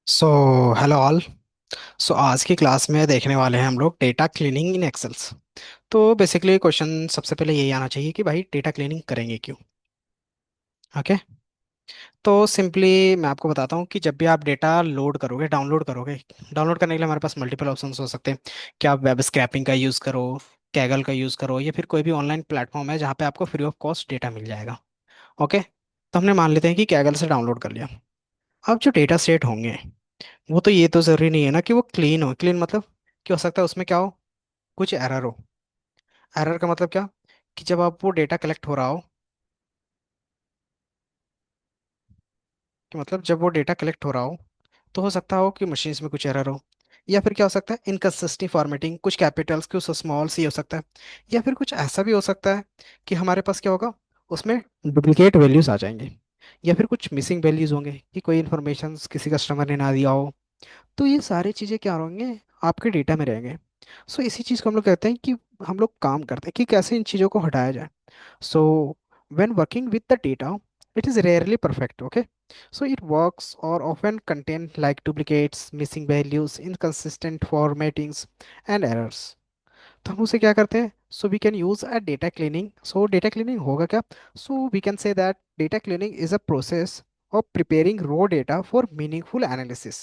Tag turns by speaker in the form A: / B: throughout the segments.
A: So hello all. सो आज की class में देखने वाले हैं हम लोग डेटा क्लीनिंग इन एक्सेल्स। तो बेसिकली क्वेश्चन सबसे पहले यही आना चाहिए कि भाई डेटा क्लीनिंग करेंगे क्यों। ओके। तो सिंपली मैं आपको बताता हूँ कि जब भी आप डेटा लोड करोगे डाउनलोड करोगे, डाउनलोड करने के लिए हमारे पास मल्टीपल ऑप्शंस हो सकते हैं कि आप वेब स्क्रैपिंग का यूज़ करो, कैगल का यूज़ करो, या फिर कोई भी ऑनलाइन प्लेटफॉर्म है जहाँ पे आपको फ्री ऑफ कॉस्ट डेटा मिल जाएगा। ओके। तो हमने मान लेते हैं कि कैगल से डाउनलोड कर लिया। अब जो डेटा सेट होंगे वो तो ये तो जरूरी नहीं है ना कि वो क्लीन हो। क्लीन मतलब क्या हो सकता है, उसमें क्या हो, कुछ एरर हो। एरर का मतलब क्या, कि जब आप वो डेटा कलेक्ट हो रहा हो, कि मतलब जब वो डेटा कलेक्ट हो रहा हो तो हो सकता हो कि मशीन्स में कुछ एरर हो, या फिर क्या हो सकता है, इनकंसिस्टेंट फॉर्मेटिंग, कुछ कैपिटल्स कुछ स्मॉल सी हो सकता है, या फिर कुछ ऐसा भी हो सकता है कि हमारे पास क्या होगा, उसमें डुप्लीकेट वैल्यूज आ जाएंगे, या फिर कुछ मिसिंग वैल्यूज होंगे कि कोई इन्फॉर्मेशन किसी कस्टमर ने ना दिया हो। तो ये सारी चीज़ें क्या होंगे, आपके डेटा में रहेंगे। सो इसी चीज़ को हम लोग कहते हैं कि हम लोग काम करते हैं कि कैसे इन चीज़ों को हटाया जाए। So when working with the data, it is rarely perfect. Okay, so it works or often contain like duplicates, missing values, inconsistent formattings and errors. तो हम उसे क्या करते हैं, so we can use a data cleaning. So data cleaning होगा क्या, so we can say that data cleaning is a process of preparing raw data for meaningful analysis.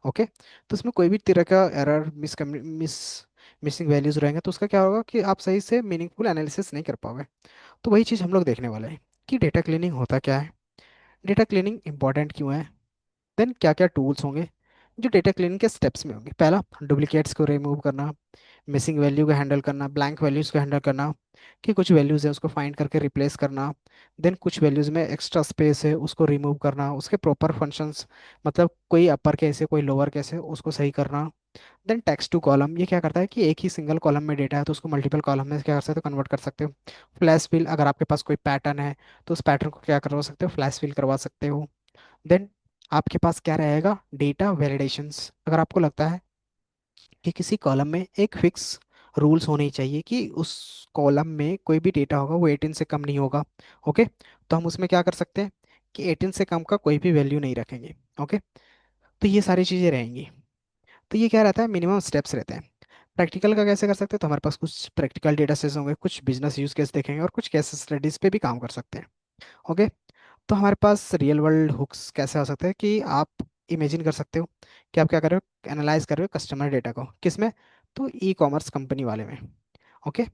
A: Okay. तो इसमें कोई भी तरह का एरर मिसिंग वैल्यूज रहेंगे तो उसका क्या होगा कि आप सही से मीनिंगफुल एनालिसिस नहीं कर पाओगे। तो वही चीज़ हम लोग देखने वाले हैं कि डेटा क्लीनिंग होता क्या है, डेटा क्लीनिंग इंपॉर्टेंट क्यों है, देन क्या क्या टूल्स होंगे जो डेटा क्लीनिंग के स्टेप्स में होंगे। पहला, डुप्लीकेट्स को रिमूव करना, मिसिंग वैल्यू को हैंडल करना, ब्लैंक वैल्यूज को हैंडल करना, कि कुछ वैल्यूज है उसको फाइंड करके रिप्लेस करना, देन कुछ वैल्यूज में एक्स्ट्रा स्पेस है उसको रिमूव करना, उसके प्रॉपर फंक्शंस, मतलब कोई अपर केस है कोई लोअर केस है उसको सही करना। देन टेक्स्ट टू कॉलम, ये क्या करता है कि एक ही सिंगल कॉलम में डेटा है तो उसको मल्टीपल कॉलम में क्या कर सकते हो, कन्वर्ट कर सकते हो। फ्लैश फिल, अगर आपके पास कोई पैटर्न है तो उस पैटर्न को क्या करवा सकते हो, फ्लैश फिल करवा सकते हो। देन आपके पास क्या रहेगा, डेटा वैलिडेशंस। अगर आपको लगता है कि किसी कॉलम में एक फिक्स रूल्स होने चाहिए कि उस कॉलम में कोई भी डेटा होगा वो 18 से कम नहीं होगा। ओके। तो हम उसमें क्या कर सकते हैं कि 18 से कम का कोई भी वैल्यू नहीं रखेंगे। ओके। तो ये सारी चीज़ें रहेंगी। तो ये क्या रहता है, मिनिमम स्टेप्स रहते हैं। प्रैक्टिकल का कैसे कर सकते हैं, तो हमारे पास कुछ प्रैक्टिकल डेटा सेट्स होंगे, कुछ बिजनेस यूज केस देखेंगे और कुछ केस स्टडीज पे भी काम कर सकते हैं। ओके। तो हमारे पास रियल वर्ल्ड हुक्स कैसे हो सकते हैं कि आप इमेजिन कर सकते हो कि आप क्या कर रहे हो, एनालाइज कर रहे हो कस्टमर डेटा को, किसमें, तो ई कॉमर्स कंपनी वाले में। ओके।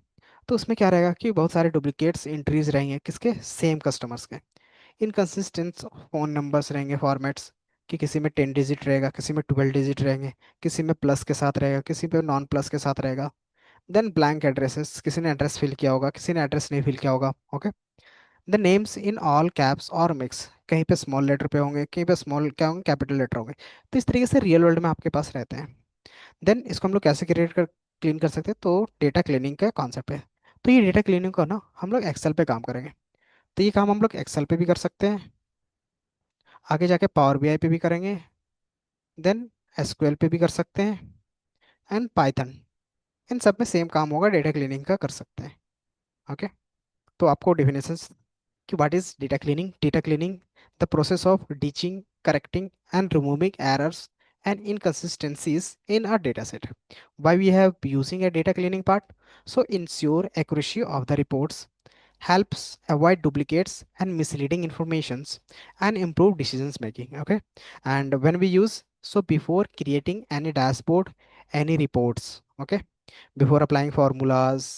A: तो उसमें क्या रहेगा कि बहुत सारे डुप्लीकेट्स एंट्रीज रहेंगे, किसके, सेम कस्टमर्स के। इनकन्सिस्टेंट फ़ोन नंबर्स रहेंगे, फॉर्मेट्स, कि किसी में 10 डिजिट रहेगा, किसी में 12 डिजिट रहेंगे, किसी में प्लस के साथ रहेगा, किसी पे नॉन प्लस के साथ रहेगा। देन ब्लैंक एड्रेसेस, किसी ने एड्रेस फिल किया होगा, किसी ने एड्रेस नहीं फिल किया होगा। Okay. The names in all caps और मिक्स, कहीं पे स्मॉल लेटर पे होंगे, कहीं पे स्मॉल क्या होंगे, कैपिटल लेटर होंगे। तो इस तरीके से रियल वर्ल्ड में आपके पास रहते हैं। देन इसको हम लोग कैसे क्लीन कर सकते हैं, तो डेटा क्लीनिंग का कॉन्सेप्ट है। तो ये डेटा क्लीनिंग को ना हम लोग एक्सेल पे काम करेंगे। तो ये काम हम लोग एक्सेल पे भी कर सकते हैं, आगे जाके पावर बीआई पे भी करेंगे, देन एसक्यूएल पे भी कर सकते हैं, एंड पाइथन। इन सब में सेम काम होगा, डेटा क्लीनिंग का कर सकते हैं। ओके। तो आपको डेफिनेशंस कि what is data cleaning, data cleaning the process of ditching, correcting and removing errors and inconsistencies in our data set. Why we have using a data cleaning part? So ensure accuracy of the reports, helps avoid duplicates and misleading informations, and improve decisions making. Okay. And when we use, so before creating any dashboard, any reports, okay, before applying formulas,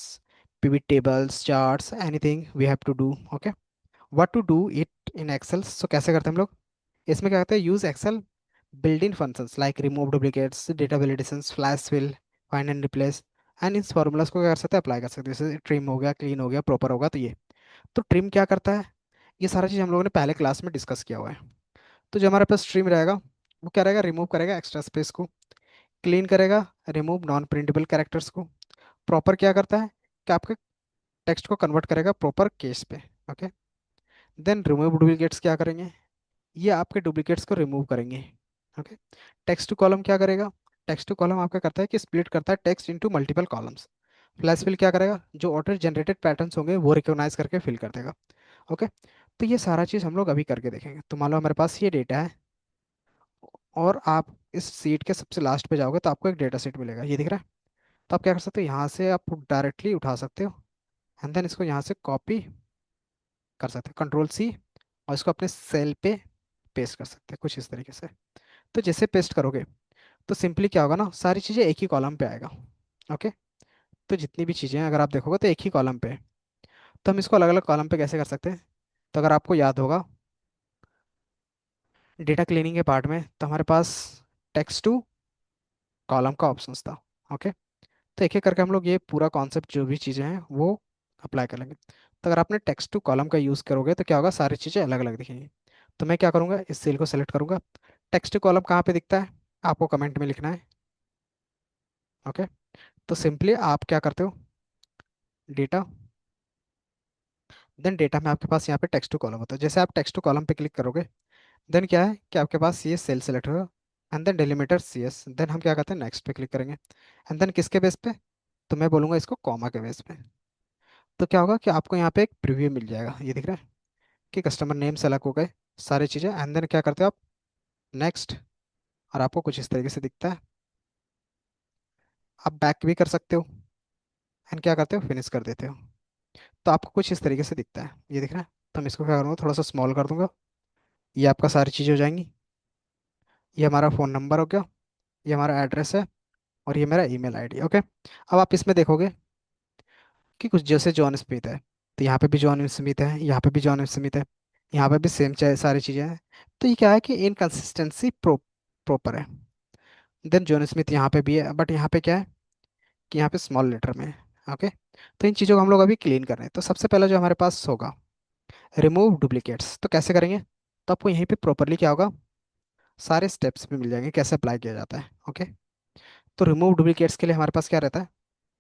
A: pivot tables, charts, anything we have to do. Okay. What to do it in excel, so कैसे करते हैं हम लोग, इसमें क्या करते हैं, use Excel build in functions like remove duplicates, data validations, flash fill, find and replace. And in formulas को क्या कर सकते हैं, अप्लाई कर सकते हैं, जैसे ट्रिम हो गया, क्लीन हो गया, प्रॉपर होगा। तो ये, तो ट्रिम क्या करता है, ये सारा चीज़ हम लोगों ने पहले क्लास में डिस्कस किया हुआ है। तो जो हमारे पास ट्रिम रहेगा वो क्या रहेगा, रिमूव करेगा एक्स्ट्रा स्पेस को, क्लीन करेगा, रिमूव नॉन प्रिंटेबल कैरेक्टर्स को, प्रॉपर क्या करता है कि आपके टेक्स्ट को कन्वर्ट करेगा प्रॉपर केस पे। ओके। देन रिमूव डुप्लीकेट्स क्या करेंगे, ये आपके डुप्लीकेट्स को रिमूव करेंगे। ओके। टेक्स्ट टू कॉलम क्या करेगा, टेक्स्ट टू कॉलम आपका करता है कि स्प्लिट करता है text into multiple columns. Flash fill क्या करेगा, जो ऑटो जनरेटेड पैटर्न्स होंगे वो रिकॉग्नाइज करके फिल कर देगा। ओके। तो ये सारा चीज़ हम लोग अभी करके देखेंगे। तो मान लो हमारे पास ये डेटा है, और आप इस सीट के सबसे लास्ट पे जाओगे तो आपको एक डेटा सेट मिलेगा, ये दिख रहा है। तो आप क्या कर सकते हो, यहाँ से आप डायरेक्टली उठा सकते हो एंड देन इसको यहाँ से कॉपी कर सकते हो, कंट्रोल C, और इसको अपने सेल पे पेस्ट कर सकते हैं कुछ इस तरीके से। तो जैसे पेस्ट करोगे तो सिंपली क्या होगा ना, सारी चीज़ें एक ही कॉलम पे आएगा। ओके। तो जितनी भी चीज़ें हैं अगर आप देखोगे तो एक ही कॉलम पे है। तो हम इसको अलग अलग कॉलम पे कैसे कर सकते हैं, तो अगर आपको याद होगा डेटा क्लीनिंग के पार्ट में, तो हमारे पास टेक्स्ट टू कॉलम का ऑप्शन था। ओके। तो एक एक करके हम लोग ये पूरा कॉन्सेप्ट जो भी चीज़ें हैं वो अप्लाई कर लेंगे। तो अगर आपने टेक्स्ट टू कॉलम का यूज़ करोगे तो क्या होगा, सारी चीज़ें अलग अलग दिखेंगी। तो मैं क्या करूँगा, इस सेल को सेलेक्ट करूँगा। टेक्स्ट टू कॉलम कहाँ पे दिखता है, आपको कमेंट में लिखना है। ओके। तो सिंपली आप क्या करते हो, डेटा, देन डेटा में आपके पास यहाँ पे टेक्स्ट टू कॉलम होता है। जैसे आप टेक्स्ट टू कॉलम पे क्लिक करोगे देन क्या है कि आपके पास ये सेल सेलेक्ट होगा and then delimiter CS, then हम क्या करते हैं, नेक्स्ट पे क्लिक करेंगे एंड देन किसके बेस पे, तो मैं बोलूंगा इसको कॉमा के बेस पे। तो क्या होगा कि आपको यहाँ पे एक प्रीव्यू मिल जाएगा, ये दिख रहा है कि कस्टमर नेम सेलेक्ट हो गए, सारी चीज़ें, एंड देन क्या करते हो आप, नेक्स्ट, और आपको कुछ इस तरीके से दिखता है। आप बैक भी कर सकते हो एंड क्या करते हो, फिनिश कर देते हो। तो आपको कुछ इस तरीके से दिखता है, ये दिख रहा है। तो मैं इसको क्या करूँगा, थोड़ा सा स्मॉल कर दूंगा। ये आपका सारी चीज़ें हो जाएंगी। ये हमारा फ़ोन नंबर हो गया, ये हमारा एड्रेस है, और ये मेरा email ID। ओके। अब आप इसमें देखोगे कि कुछ जैसे जॉन स्मिथ है, तो यहाँ पे भी जॉन स्मिथ है, यहाँ पे भी जॉन स्मिथ है, यहाँ पे भी सेम सारी चीज़ें हैं। तो ये क्या है कि इनकन्सिस्टेंसी प्रॉपर है। देन जॉन स्मिथ यहाँ पे भी है, बट यहाँ पे क्या है कि यहाँ पे स्मॉल लेटर में है। ओके। तो इन चीज़ों को हम लोग अभी क्लीन कर रहे हैं। तो सबसे पहला जो हमारे पास होगा, रिमूव डुप्लीकेट्स। तो कैसे करेंगे, तो आपको यहीं पे प्रॉपरली क्या होगा, सारे स्टेप्स भी मिल जाएंगे कैसे अप्लाई किया जाता है। ओके। तो रिमूव डुप्लीकेट्स के लिए हमारे पास क्या रहता है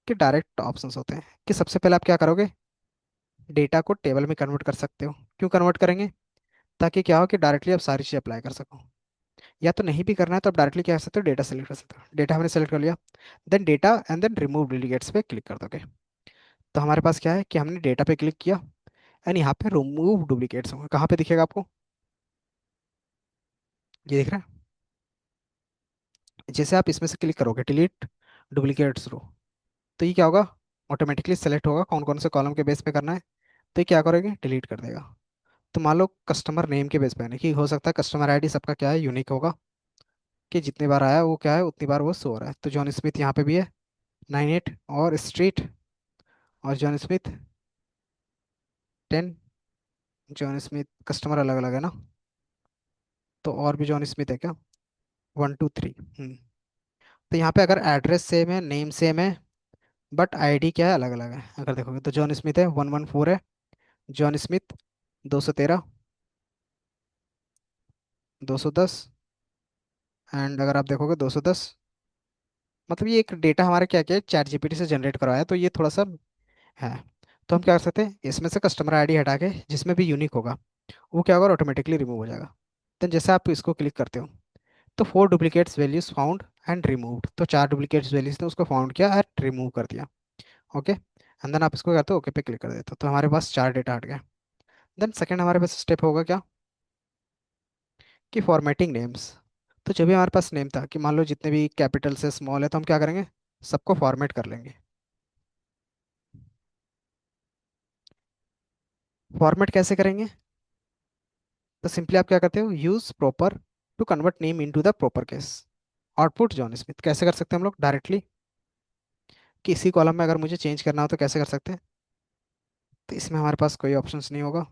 A: कि डायरेक्ट ऑप्शंस होते हैं कि सबसे पहले आप क्या करोगे, डेटा को टेबल में कन्वर्ट कर सकते हो। क्यों कन्वर्ट करेंगे, ताकि क्या हो कि डायरेक्टली आप सारी चीज़ अप्लाई कर सको। या तो नहीं भी करना है तो आप डायरेक्टली क्या कर सकते हो, डेटा सेलेक्ट कर सकते हो। डेटा हमने सेलेक्ट कर लिया, then data and then remove delegates पे क्लिक कर दोगे। तो हमारे पास क्या है कि हमने डेटा पे क्लिक किया एंड यहाँ पे रिमूव डुप्लीकेट्स होंगे, कहाँ पे दिखेगा आपको, ये दिख रहा है। जैसे आप इसमें से क्लिक करोगे डिलीट डुप्लीकेट्स रो, तो ये क्या होगा, ऑटोमेटिकली सेलेक्ट होगा कौन कौन से कॉलम के बेस पे करना है। तो ये क्या करोगे, डिलीट कर देगा। तो मान लो कस्टमर नेम के बेस पे है कि हो सकता है कस्टमर ID सबका क्या है, यूनिक होगा, कि जितनी बार आया वो क्या है उतनी बार वो शो हो रहा है। तो जॉन स्मिथ यहाँ पे भी है 98, और स्ट्रीट, और John Smith 10, John Smith customer अलग अलग है ना, तो और भी जॉन स्मिथ है क्या, 1 2 3। तो यहाँ पे अगर एड्रेस सेम है, नेम सेम है, बट ID क्या है, अलग अलग है। अगर देखोगे तो जॉन स्मिथ है 114 है, जॉन स्मिथ 213, 210, एंड अगर आप देखोगे 210। मतलब ये एक डेटा हमारा क्या क्या है, ChatGPT से जनरेट करवाया है, तो ये थोड़ा सा है। तो हम क्या कर सकते हैं, इसमें से कस्टमर ID हटा के जिसमें भी यूनिक होगा वो क्या होगा, ऑटोमेटिकली रिमूव हो जाएगा। तो जैसे आप इसको क्लिक करते हो तो 4 duplicates values found and removed, तो 4 डुप्लीकेट्स वैल्यूज ने उसको फाउंड किया एंड रिमूव कर दिया। ओके। एंड देन आप इसको करते हो ओके पे क्लिक कर देते हो, तो हमारे पास 4 डेटा हट गए। देन सेकंड हमारे पास स्टेप होगा क्या, कि फॉर्मेटिंग नेम्स। तो जब भी हमारे पास नेम था कि मान लो जितने भी कैपिटल से स्मॉल है, तो हम क्या करेंगे, सबको फॉर्मेट कर लेंगे। फॉर्मेट कैसे करेंगे, तो सिंपली आप क्या करते हो, use proper to convert name into the proper case, output John Smith. कैसे कर सकते हैं हम लोग डायरेक्टली, कि इसी कॉलम में अगर मुझे चेंज करना हो तो कैसे कर सकते हैं। तो इसमें हमारे पास कोई ऑप्शंस नहीं होगा,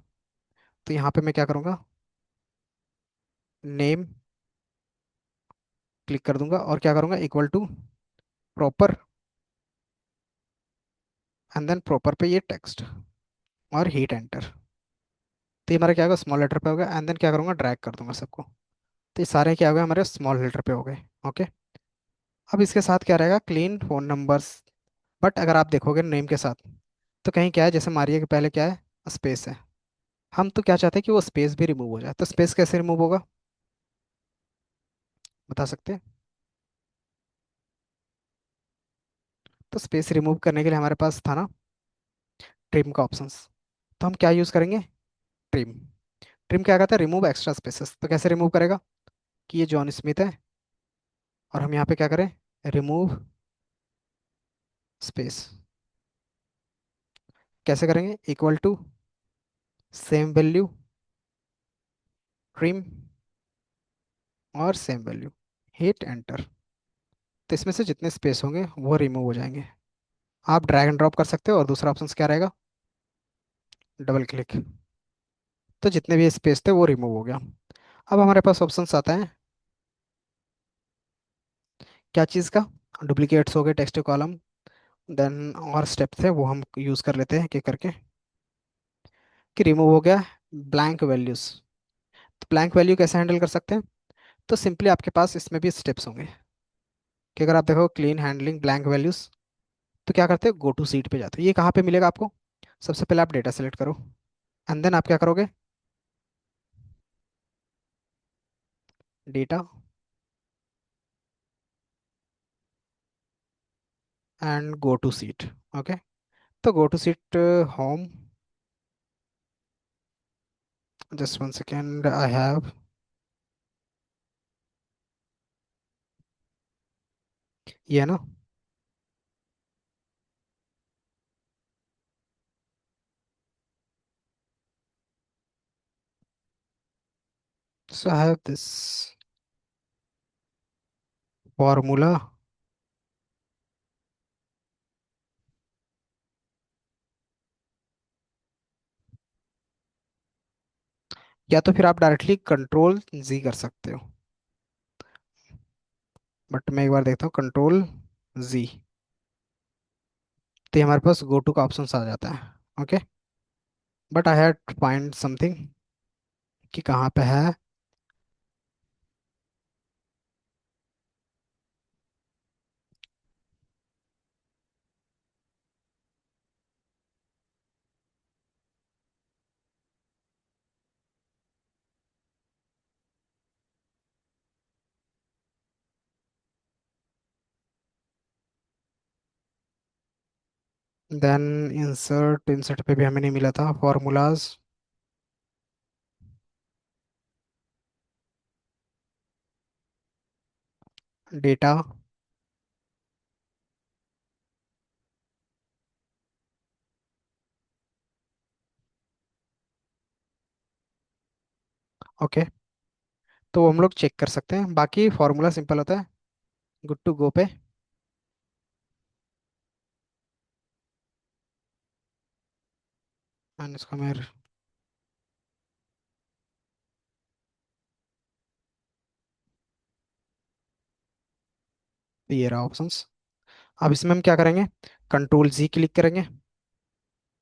A: तो यहाँ पे मैं क्या करूँगा, नेम क्लिक कर दूंगा और क्या करूँगा, equal to proper, and then proper पे ये टेक्स्ट, और हीट एंटर। तो ये हमारा क्या होगा, स्मॉल लेटर पे होगा, एंड देन क्या करूँगा, ड्रैग कर दूंगा सबको। तो ये सारे क्या हो गए, हमारे स्मॉल लेटर पे हो गए। ओके। अब इसके साथ क्या रहेगा, क्लीन फोन नंबर्स। बट अगर आप देखोगे नेम के साथ, तो कहीं क्या है, जैसे मारिए कि पहले क्या है, स्पेस है। हम तो क्या चाहते हैं कि वो स्पेस भी रिमूव हो जाए। तो स्पेस कैसे रिमूव होगा, बता सकते हैं। तो स्पेस रिमूव करने के लिए हमारे पास था ना ट्रिम का ऑप्शंस। तो हम क्या यूज़ करेंगे, ट्रिम। ट्रिम क्या कहता है, रिमूव एक्स्ट्रा स्पेसेस। तो कैसे रिमूव करेगा, कि ये जॉन स्मिथ है, और हम यहाँ पे क्या करें, रिमूव स्पेस। कैसे करेंगे, equal to same value trim और सेम वैल्यू, हिट एंटर। तो इसमें से जितने स्पेस होंगे वो रिमूव हो जाएंगे। आप ड्रैग एंड ड्रॉप कर सकते हो, और दूसरा ऑप्शन क्या रहेगा, डबल क्लिक। तो जितने भी स्पेस थे वो रिमूव हो गया। अब हमारे पास ऑप्शंस आता है क्या चीज़ का, डुप्लीकेट्स हो गए टेक्स्ट कॉलम। देन और स्टेप थे वो हम यूज़ कर लेते हैं कि करके, कि रिमूव हो गया ब्लैंक वैल्यूज़। तो ब्लैंक वैल्यू कैसे हैंडल कर सकते हैं, तो सिंपली आपके पास इसमें भी स्टेप्स होंगे, कि अगर आप देखो क्लीन हैंडलिंग ब्लैंक वैल्यूज़, तो क्या करते हो, गो टू सीट पे जाते हो। ये कहाँ पे मिलेगा आपको, सबसे पहले आप डेटा सेलेक्ट करो, एंड देन आप क्या करोगे, data and go to sheet. Okay, तो go to sheet home, just one second I have, ये है ना, so I have this formula, या तो फिर आप डायरेक्टली कंट्रोल जी कर सकते हो, बट मैं एक बार देखता हूँ कंट्रोल जी, तो ये हमारे पास गो टू का ऑप्शन आ जाता है। Okay, but I had to find something कि कहाँ पे है। देन इंसर्ट, इंसर्ट पे भी हमें नहीं मिला था, फॉर्मूलाज, डेटा। ओके, तो वो हम लोग चेक कर सकते हैं, बाकी फॉर्मूला सिंपल होता है, गुड टू गो पे। एंड इसको मैं, ये रहा ऑप्शंस। अब इसमें हम क्या करेंगे, कंट्रोल जी क्लिक करेंगे,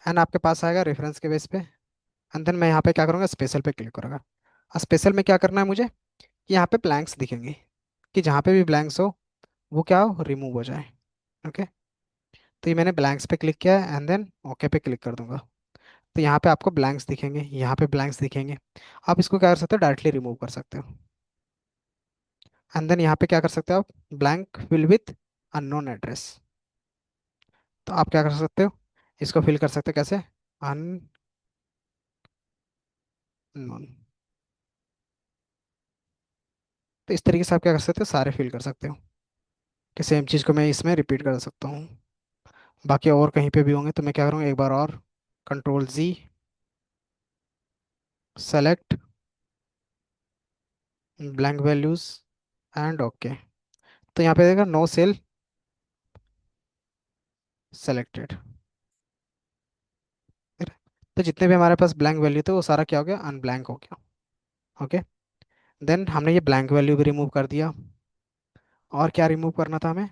A: एंड आपके पास आएगा रेफरेंस के बेस पे, एंड देन मैं यहाँ पे क्या करूँगा, स्पेशल पे क्लिक करूँगा। स्पेशल में क्या करना है मुझे, कि यहाँ पे ब्लैंक्स दिखेंगे, कि जहाँ पे भी ब्लैंक्स हो वो क्या हो, रिमूव हो जाए। ओके, तो ये मैंने ब्लैंक्स पे क्लिक किया है, एंड देन ओके पे क्लिक कर दूंगा। तो यहाँ पे आपको ब्लैंक्स दिखेंगे, यहाँ पे ब्लैंक्स दिखेंगे। आप इसको क्या कर सकते हो, डायरेक्टली रिमूव कर सकते हो। एंड देन यहाँ पे क्या कर सकते हो आप, blank fill with unknown address. तो आप क्या कर सकते हो, इसको फिल कर सकते हो कैसे, अननोन। तो इस तरीके से आप क्या कर सकते हो, सारे फिल कर सकते हो, कि सेम चीज़ को मैं इसमें रिपीट कर सकता हूँ। बाकी और कहीं पे भी होंगे तो मैं क्या करूँगा, एक बार और control G, select blank values, and okay. तो यहाँ पे देखा नो सेल सेलेक्टेड। तो जितने भी हमारे पास ब्लैंक वैल्यू थे वो सारा क्या हो गया, अनब्लैंक हो गया। ओके, देन हमने ये ब्लैंक वैल्यू भी रिमूव कर दिया। और क्या रिमूव करना था हमें,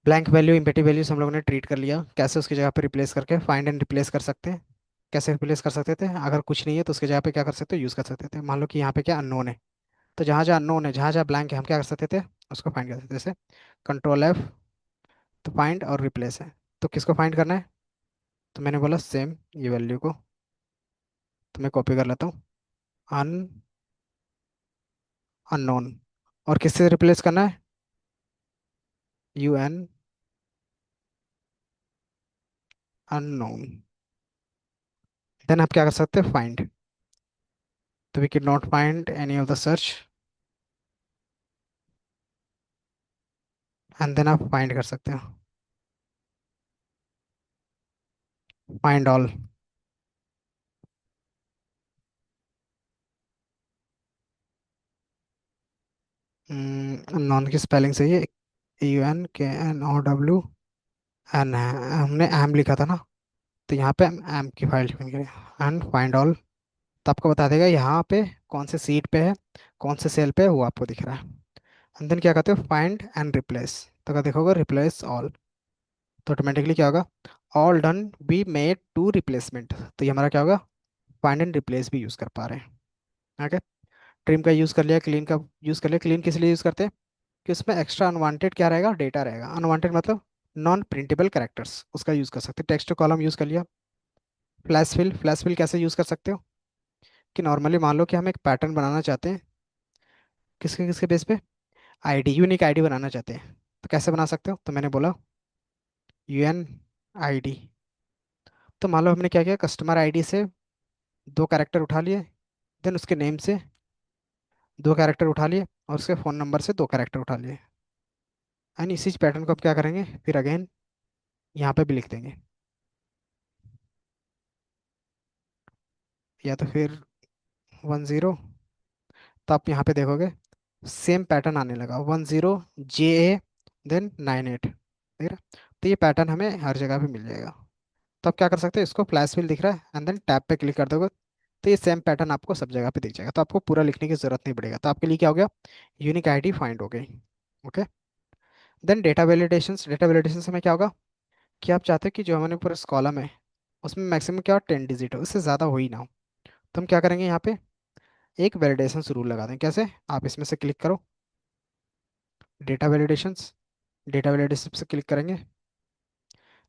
A: ब्लैंक वैल्यू इम्पेटिव वैल्यूज हम लोगों ने ट्रीट कर लिया, कैसे उसकी जगह पे रिप्लेस करके फाइंड एंड रिप्लेस कर सकते हैं। कैसे रिप्लेस कर सकते थे, अगर कुछ नहीं है तो उसकी जगह पे क्या कर सकते हो, यूज़ कर सकते थे। मान लो कि यहाँ पे क्या अननोन है, तो जहाँ जहाँ अननोन है, जहाँ जहाँ ब्लैंक है, हम क्या कर सकते थे, उसको फाइंड कर सकते थे। जैसे कंट्रोल एफ, तो फाइंड और रिप्लेस है, तो किसको फाइंड करना है, तो मैंने बोला सेम ये वैल्यू को, तो मैं कॉपी कर लेता हूँ, अन अननोन, और किससे रिप्लेस करना है, यू एन अननोन। देन आप क्या कर सकते हैं, फाइंड। तो we can not find any of the search, and then आप फाइंड कर सकते हो, फाइंड ऑल। नॉन की स्पेलिंग सही है, UNKNOW, एन है, हमने एम लिखा था ना, तो यहाँ पे हम एम की फाइल लिखेंगे, एंड फाइंड ऑल। तो आपको बता देगा यहाँ पे कौन से सीट पे है, कौन से सेल पे है, वो आपको दिख रहा है। एंड देन क्या कहते हो, फाइंड एंड रिप्लेस। तो अगर देखोगे रिप्लेस ऑल, तो ऑटोमेटिकली क्या होगा, all done be made to replacement, तो ये हमारा क्या होगा, फाइंड एंड रिप्लेस भी यूज़ कर पा रहे हैं। ओके। ट्रिम का यूज़ कर लिया, क्लीन का यूज़ कर लिया। क्लीन किस लिए यूज़ करते हैं, कि उसमें एक्स्ट्रा अनवांटेड क्या रहेगा, डेटा रहेगा। अनवांटेड मतलब नॉन प्रिंटेबल कैरेक्टर्स, उसका यूज़ कर सकते हैं। टेक्स्ट कॉलम यूज़ कर लिया। फ्लैश फिल कैसे यूज़ कर सकते हो, कि नॉर्मली मान लो कि हम एक पैटर्न बनाना चाहते हैं, किसके किसके बेस पे, आईडी, यूनिक आईडी बनाना चाहते हैं। तो कैसे बना सकते हो, तो मैंने बोला UNID। तो मान लो हमने क्या किया, कस्टमर आईडी से दो कैरेक्टर उठा लिए, देन उसके नेम से दो कैरेक्टर उठा लिए, और उसके फ़ोन नंबर से दो कैरेक्टर उठा लिए। एंड इसी पैटर्न को अब क्या करेंगे, फिर अगेन यहाँ पे भी लिख देंगे, या तो फिर 10। तो आप यहाँ पे देखोगे सेम पैटर्न आने लगा, 10JA, देन 98, ठीक है। तो ये पैटर्न हमें हर जगह पे मिल जाएगा। तो आप क्या कर सकते हैं, इसको फ्लैश व्हील दिख रहा है, एंड देन टैब पे क्लिक कर दोगे, तो ये सेम पैटर्न आपको सब जगह पे दिख जाएगा। तो आपको पूरा लिखने की जरूरत नहीं पड़ेगा। तो आपके लिए क्या हो गया, यूनिक आईडी फाइंड हो गई। ओके। देन डेटा वैलिडेशंस में क्या होगा, कि आप चाहते हो कि जो हमारे पूरा कॉलम है उसमें मैक्सिमम क्या हो, 10 डिजिट हो, उससे ज़्यादा हो ही ना हो। तो हम क्या करेंगे, यहाँ पे एक वैलिडेशन रूल लगा दें। कैसे, आप इसमें से क्लिक करो, डेटा वैलिडेशंस, डेटा वैलिडेशन से क्लिक करेंगे,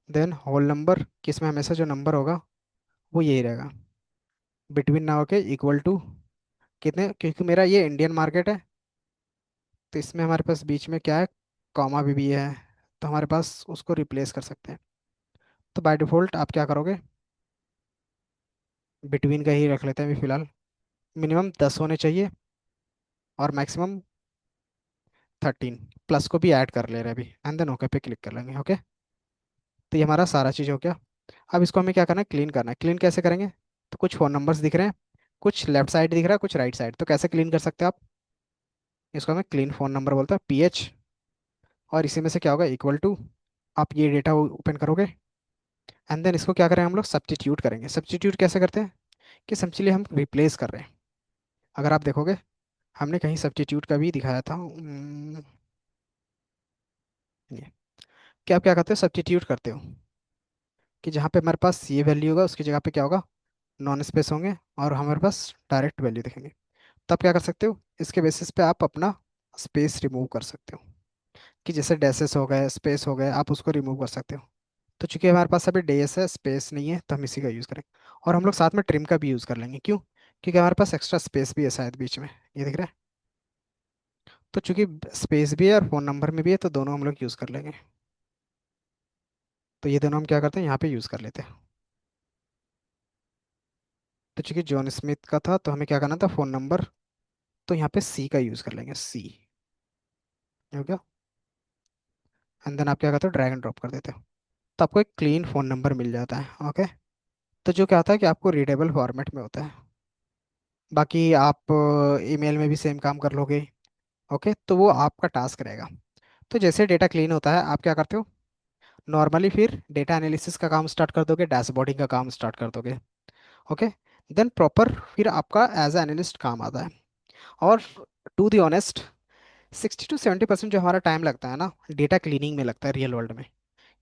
A: देन होल नंबर, कि इसमें हमेशा जो नंबर होगा वो यही रहेगा, बिटवीन ना होके इक्वल टू कितने, क्योंकि मेरा ये इंडियन मार्केट है, तो इसमें हमारे पास बीच में क्या है, कॉमा भी है, तो हमारे पास उसको रिप्लेस कर सकते हैं। तो बाय डिफ़ॉल्ट आप क्या करोगे, बिटवीन का ही रख लेते हैं अभी फिलहाल। मिनिमम 10 होने चाहिए, और मैक्सिमम 13, प्लस को भी ऐड कर ले रहे हैं अभी, एंड देन ओके पे क्लिक कर लेंगे। ओके। तो ये हमारा सारा चीज़ हो गया। अब इसको हमें क्या करना है, क्लीन करना है। क्लीन कैसे करेंगे, तो कुछ फ़ोन नंबर्स दिख रहे हैं, कुछ लेफ्ट साइड दिख रहा है, कुछ राइट साइड। तो कैसे क्लीन कर सकते हैं आप, इसको हमें क्लीन फ़ोन नंबर बोलते हैं, PH, और इसी में से क्या होगा, इक्वल टू, आप ये डेटा ओपन करोगे, एंड देन इसको क्या करें, हम लोग सब्स्टिट्यूट करेंगे। सब्स्टिट्यूट कैसे करते हैं, कि सिंपली हम रिप्लेस कर रहे हैं। अगर आप देखोगे हमने कहीं सब्स्टिट्यूट का भी दिखाया था, ये, कि आप क्या करते हो, सब्स्टिट्यूट करते हो, कि जहाँ पे हमारे पास ये वैल्यू होगा उसकी जगह पे क्या होगा, नॉन स्पेस होंगे, और हमारे पास डायरेक्ट वैल्यू दिखेंगे। तब क्या कर सकते हो, इसके बेसिस पे आप अपना स्पेस रिमूव कर सकते हो, कि जैसे डैसेस हो गए, स्पेस हो गए, आप उसको रिमूव कर सकते हो। तो चूंकि हमारे पास अभी डेस है, स्पेस नहीं है, तो हम इसी का यूज़ करेंगे। और हम लोग साथ में ट्रिम का भी यूज़ कर लेंगे, क्यों, क्योंकि हमारे पास एक्स्ट्रा स्पेस भी है शायद बीच में, ये दिख रहा है। तो चूंकि स्पेस भी है और फ़ोन नंबर में भी है, तो दोनों हम लोग यूज़ कर लेंगे। तो ये दोनों हम क्या करते हैं, यहाँ पे यूज़ कर लेते हैं। तो चूंकि जॉन स्मिथ का था, तो हमें क्या करना था, फ़ोन नंबर, तो यहाँ पे C का यूज़ कर लेंगे, C। हो गया। एंड देन आप क्या करते हो, ड्रैग एंड ड्रॉप कर देते हो, तो आपको एक क्लीन फ़ोन नंबर मिल जाता है। ओके। तो जो क्या होता है, कि आपको रीडेबल फॉर्मेट में होता है। बाकी आप ईमेल में भी सेम काम कर लोगे। ओके, तो वो आपका टास्क रहेगा। तो जैसे डेटा क्लीन होता है, आप क्या करते हो, नॉर्मली फिर डेटा एनालिसिस का काम स्टार्ट कर दोगे, डैशबोर्डिंग का काम स्टार्ट कर दोगे। ओके। देन प्रॉपर फिर आपका एज ए एनालिस्ट काम आता है। और टू दी ऑनेस्ट, 60 to 70% जो हमारा टाइम लगता है ना, डेटा क्लीनिंग में लगता है रियल वर्ल्ड में।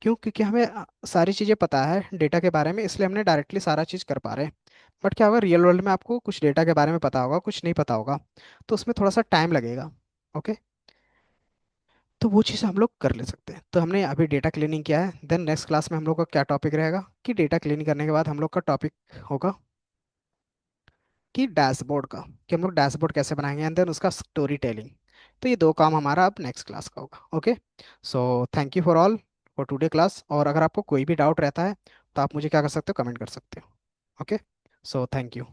A: क्यों, क्योंकि हमें सारी चीज़ें पता है डेटा के बारे में, इसलिए हमने डायरेक्टली सारा चीज़ कर पा रहे हैं। बट क्या होगा, रियल वर्ल्ड में आपको कुछ डेटा के बारे में पता होगा, कुछ नहीं पता होगा, तो उसमें थोड़ा सा टाइम लगेगा। ओके। तो वो चीज़ हम लोग कर ले सकते हैं। तो हमने अभी डेटा क्लीनिंग किया है, देन नेक्स्ट क्लास में हम लोग का क्या टॉपिक रहेगा, कि डेटा क्लीनिंग करने के बाद हम लोग का टॉपिक होगा कि डैशबोर्ड का, कि हम लोग डैशबोर्ड कैसे बनाएंगे, एंड देन उसका स्टोरी टेलिंग। तो ये दो काम हमारा अब नेक्स्ट क्लास का होगा। Okay. So thank you for all for today class. और अगर आपको कोई भी डाउट रहता है, तो आप मुझे क्या कर सकते हो, कमेंट कर सकते हो। ओके। So thank you.